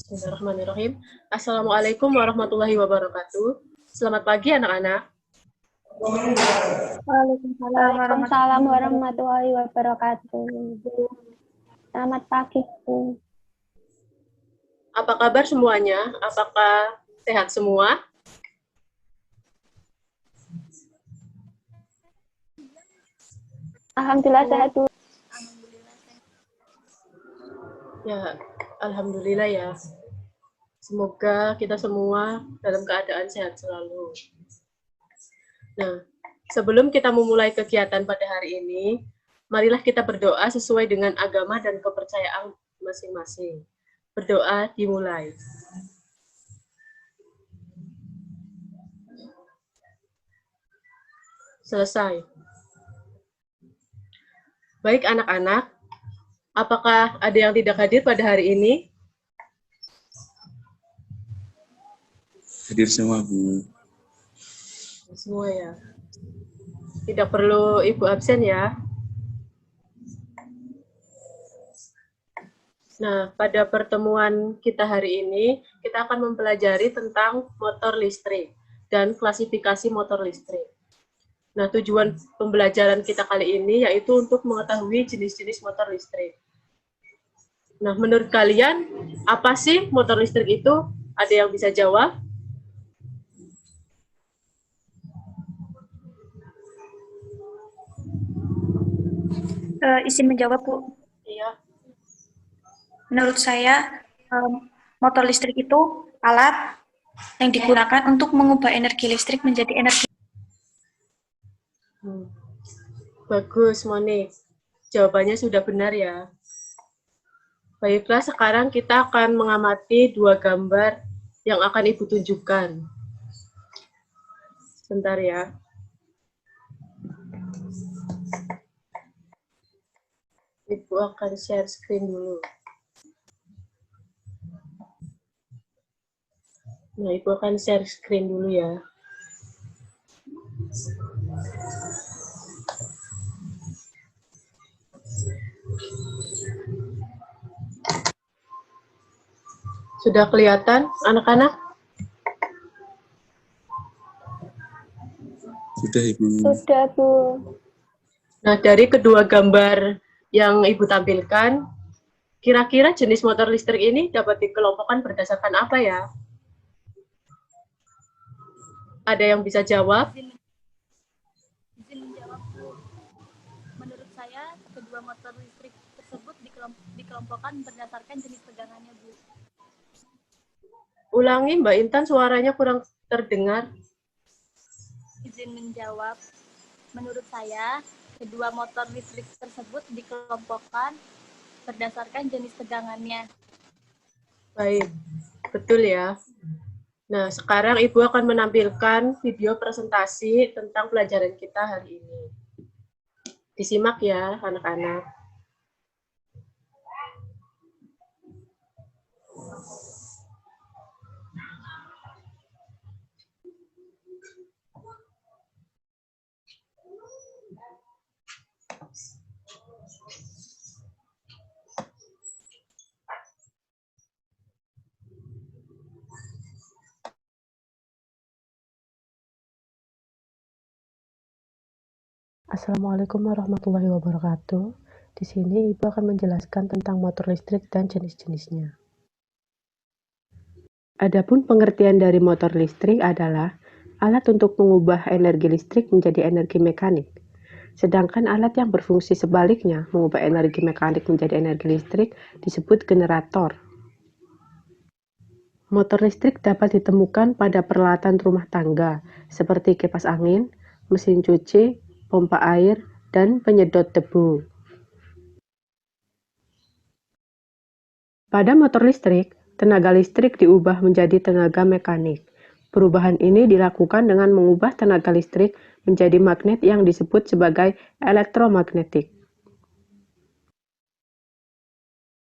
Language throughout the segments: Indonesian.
Bismillahirrahmanirrahim. Assalamualaikum warahmatullahi wabarakatuh. Selamat pagi anak-anak. Waalaikumsalam warahmatullahi wabarakatuh. Selamat pagi, Bu. Apa kabar semuanya? Apakah sehat semua? Alhamdulillah sehat, Bu. Ya, alhamdulillah ya. Semoga kita semua dalam keadaan sehat selalu. Nah, sebelum kita memulai kegiatan pada hari ini, marilah kita berdoa sesuai dengan agama dan kepercayaan masing-masing. Berdoa dimulai. Selesai. Baik anak-anak, apakah ada yang tidak hadir pada hari ini? Hadir semua, Bu. Semua ya. Tidak perlu Ibu absen ya. Nah, pada pertemuan kita hari ini, kita akan mempelajari tentang motor listrik dan klasifikasi motor listrik. Nah, tujuan pembelajaran kita kali ini yaitu untuk mengetahui jenis-jenis motor listrik. Nah, menurut kalian, apa sih motor listrik itu? Ada yang bisa jawab? Izin menjawab, Bu. Iya. Menurut saya, motor listrik itu alat yang digunakan untuk mengubah energi listrik menjadi energi. Bagus, Monik. Jawabannya sudah benar ya. Baiklah, sekarang kita akan mengamati dua gambar yang akan Ibu tunjukkan. Sebentar ya. Ibu akan share screen dulu. Nah, Ibu akan share screen dulu ya. Sudah kelihatan, anak-anak? Sudah, Ibu. Sudah, Bu. Nah, dari kedua gambar yang Ibu tampilkan, kira-kira jenis motor listrik ini dapat dikelompokkan berdasarkan apa ya? Ada yang bisa jawab? Izin menjawab, Bu. Menurut saya, kedua motor listrik tersebut dikelompokkan berdasarkan jenis tegangannya, Bu. Ulangi, Mbak Intan, suaranya kurang terdengar. Izin menjawab, menurut saya, kedua motor listrik tersebut dikelompokkan berdasarkan jenis tegangannya. Baik, betul ya. Nah, sekarang Ibu akan menampilkan video presentasi tentang pelajaran kita hari ini. Disimak ya, anak-anak. Assalamualaikum warahmatullahi wabarakatuh. Di sini Ibu akan menjelaskan tentang motor listrik dan jenis-jenisnya. Adapun pengertian dari motor listrik adalah alat untuk mengubah energi listrik menjadi energi mekanik. Sedangkan alat yang berfungsi sebaliknya, mengubah energi mekanik menjadi energi listrik, disebut generator. Motor listrik dapat ditemukan pada peralatan rumah tangga, seperti kipas angin, mesin cuci, pompa air, dan penyedot debu. Pada motor listrik, tenaga listrik diubah menjadi tenaga mekanik. Perubahan ini dilakukan dengan mengubah tenaga listrik menjadi magnet yang disebut sebagai elektromagnetik.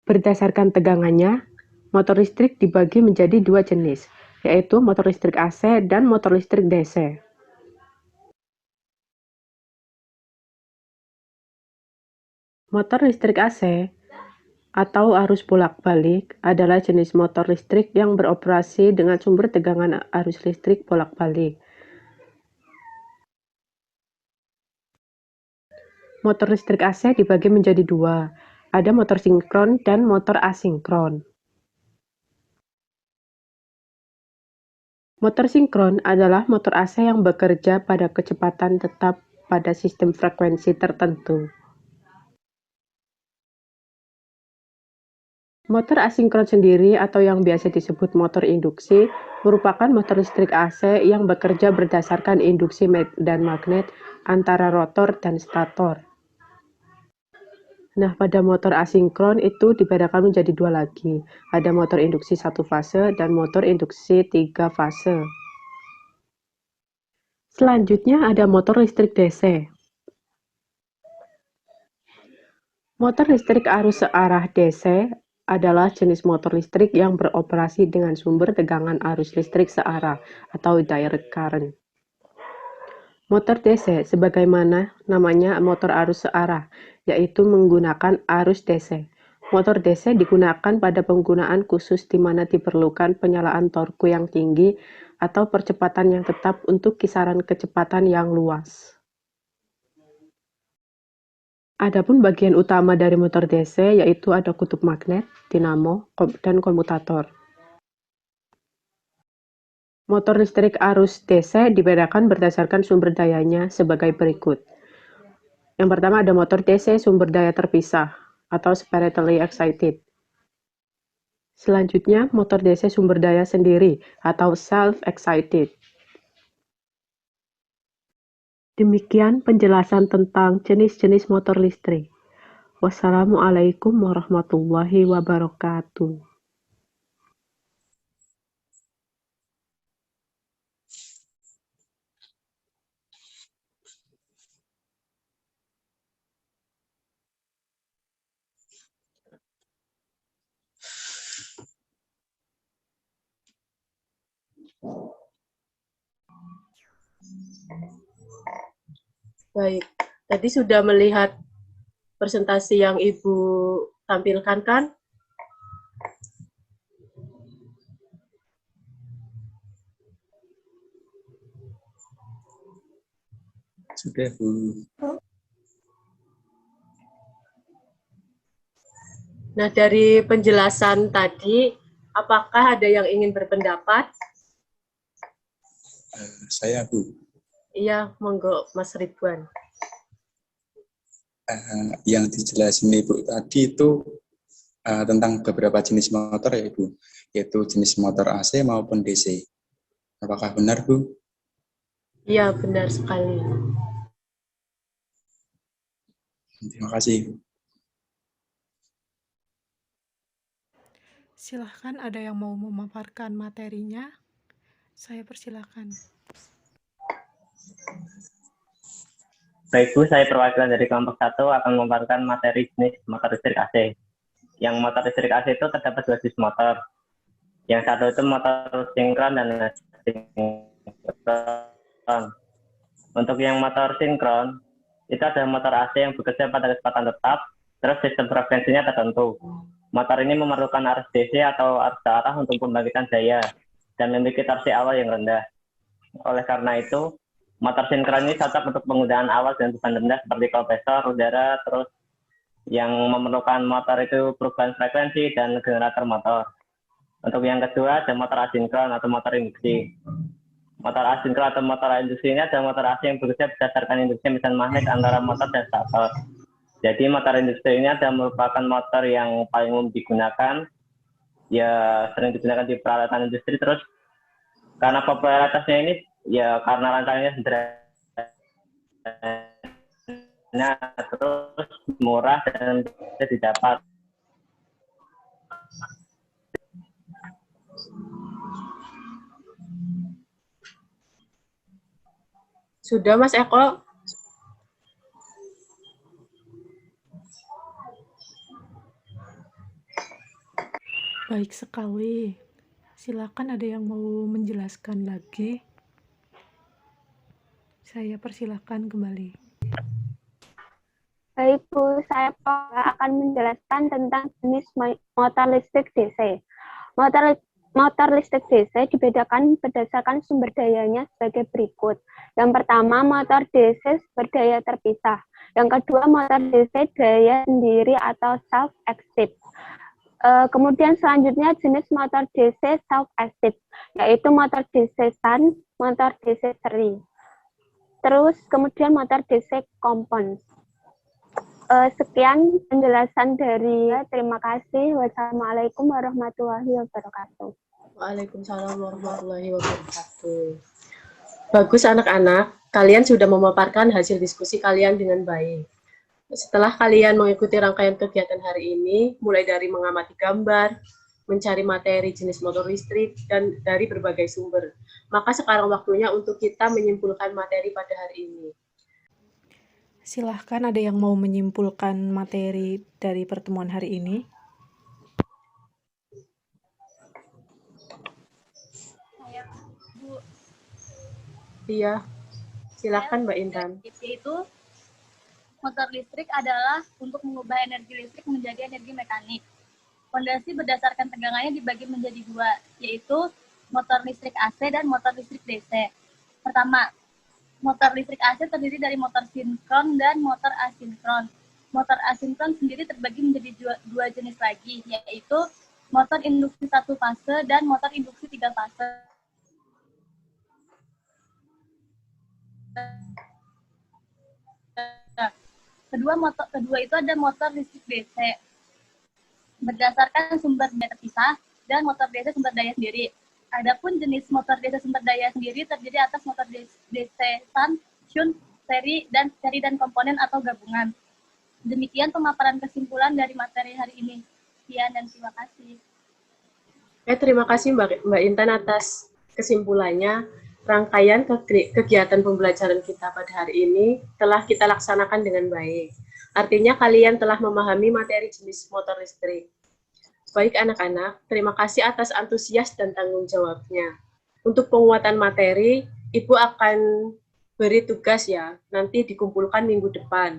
Berdasarkan tegangannya, motor listrik dibagi menjadi dua jenis, yaitu motor listrik AC dan motor listrik DC. Motor listrik AC atau arus bolak-balik adalah jenis motor listrik yang beroperasi dengan sumber tegangan arus listrik bolak-balik. Motor listrik AC dibagi menjadi dua, ada motor sinkron dan motor asinkron. Motor sinkron adalah motor AC yang bekerja pada kecepatan tetap pada sistem frekuensi tertentu. Motor asinkron sendiri atau yang biasa disebut motor induksi merupakan motor listrik AC yang bekerja berdasarkan induksi dan magnet antara rotor dan stator. Nah, pada motor asinkron itu dibedakan menjadi dua lagi. Ada motor induksi 1 fase dan motor induksi 3 fase. Selanjutnya ada motor listrik DC. Motor listrik arus searah DC adalah jenis motor listrik yang beroperasi dengan sumber tegangan arus listrik searah atau direct current. Motor DC sebagaimana namanya motor arus searah, yaitu menggunakan arus DC. Motor DC digunakan pada penggunaan khusus di mana diperlukan penyalaan torku yang tinggi atau percepatan yang tetap untuk kisaran kecepatan yang luas. Adapun bagian utama dari motor DC yaitu ada kutub magnet, dinamo, dan komutator. Motor listrik arus DC dibedakan berdasarkan sumber dayanya sebagai berikut. Yang pertama ada motor DC sumber daya terpisah atau separately excited. Selanjutnya motor DC sumber daya sendiri atau self-excited. Demikian penjelasan tentang jenis-jenis motor listrik. Wassalamualaikum warahmatullahi wabarakatuh. Baik, tadi sudah melihat presentasi yang Ibu tampilkan kan? Sudah, Bu. Nah, dari penjelasan tadi, apakah ada yang ingin berpendapat? Saya, Bu. Iya, monggo Mas Ridwan. Yang dijelasin Ibu tadi itu tentang beberapa jenis motor ya, Ibu, yaitu jenis motor AC maupun DC. Apakah benar, Bu? Iya, benar sekali. Terima kasih. Silahkan ada yang mau memaparkan materinya? Saya persilahkan. Baik Bu, saya perwakilan dari kelompok 1 akan memaparkan materi jenis motor listrik AC. Yang motor listrik AC itu terdapat dua jenis motor. Yang satu itu motor sinkron dan asinkron. Untuk yang motor sinkron, itu ada motor AC yang bekerja pada kecepatan tetap, terus sistem frekuensinya tertentu. Motor ini memerlukan arus DC atau arus searah untuk membangkitkan daya dan memiliki torsi awal yang rendah. Oleh karena itu, motor sinkron ini cocok untuk penggunaan awal dan beban rendah seperti kompresor udara, terus yang memerlukan motor itu perubahan frekuensi dan generator motor. Untuk yang kedua ada motor asinkron atau motor induksi. Motor asinkron atau motor induksi ini ada motor AC yang bekerja berdasarkan induksi mesin magnet antara motor dan stator. Jadi motor industri ini adalah merupakan motor yang paling umum digunakan, ya sering digunakan di peralatan industri. Terus karena popularitasnya ini, ya karena rancangannya sederhana, terus murah dan bisa didapat. Sudah Mas Eko? Baik sekali. Silakan ada yang mau menjelaskan lagi. Saya persilakan kembali. Baik Bu, saya akan menjelaskan tentang jenis motor listrik DC. Motor listrik DC dibedakan berdasarkan sumber dayanya sebagai berikut. Yang pertama, motor DC berdaya terpisah. Yang kedua, motor DC daya sendiri atau self-active. Kemudian selanjutnya jenis motor DC self-active, yaitu motor DC shunt, motor DC seri. Terus kemudian motor DC compound. Sekian penjelasan dari saya. Terima kasih. Wassalamualaikum warahmatullahi wabarakatuh. Waalaikumsalam warahmatullahi wabarakatuh. Bagus anak-anak, kalian sudah memaparkan hasil diskusi kalian dengan baik. Setelah kalian mengikuti rangkaian kegiatan hari ini, mulai dari mengamati gambar, mencari materi jenis motor listrik, dan dari berbagai sumber, maka sekarang waktunya untuk kita menyimpulkan materi pada hari ini. Silahkan, ada yang mau menyimpulkan materi dari pertemuan hari ini? Saya, Bu. Iya, silahkan Mbak Intan. Yaitu motor listrik adalah untuk mengubah energi listrik menjadi energi mekanik. Fondasi berdasarkan tegangannya dibagi menjadi dua, yaitu motor listrik AC dan motor listrik DC. Pertama, motor listrik AC terdiri dari motor sinkron dan motor asinkron. Motor asinkron sendiri terbagi menjadi dua jenis lagi, yaitu motor induksi 1 fase dan motor induksi 3 fase. Kedua itu ada motor listrik DC berdasarkan sumber daya terpisah dan motor DC sumber daya sendiri. Adapun jenis motor DC sumber daya sendiri terdiri atas motor DC shunt, seri dan komponen atau gabungan. Demikian pemaparan kesimpulan dari materi hari ini. Sekian dan terima kasih. Terima kasih Mbak Intan atas kesimpulannya. Rangkaian kegiatan pembelajaran kita pada hari ini telah kita laksanakan dengan baik. Artinya kalian telah memahami materi jenis motor listrik. Baik anak-anak, terima kasih atas antusias dan tanggung jawabnya. Untuk penguatan materi, Ibu akan beri tugas ya, nanti dikumpulkan minggu depan.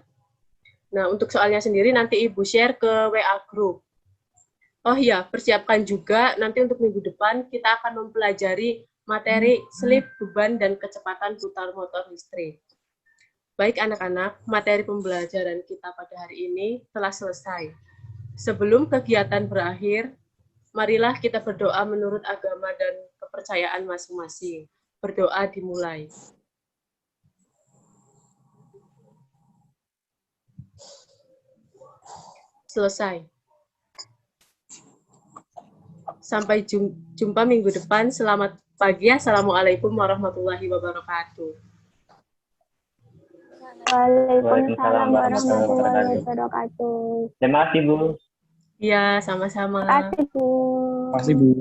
Nah, untuk soalnya sendiri nanti Ibu share ke WA Group. Oh iya, persiapkan juga nanti untuk minggu depan kita akan mempelajari materi slip, beban, dan kecepatan putar motor listrik. Baik anak-anak, materi pembelajaran kita pada hari ini telah selesai. Sebelum kegiatan berakhir, marilah kita berdoa menurut agama dan kepercayaan masing-masing. Berdoa dimulai. Selesai. Sampai jumpa minggu depan. Selamat pagi. Assalamualaikum warahmatullahi wabarakatuh. Waalaikumsalam warahmatullahi wabarakatuh. Terima kasih, Bu. Iya, sama-sama. Terima kasih, Bu. Terima kasih, Bu.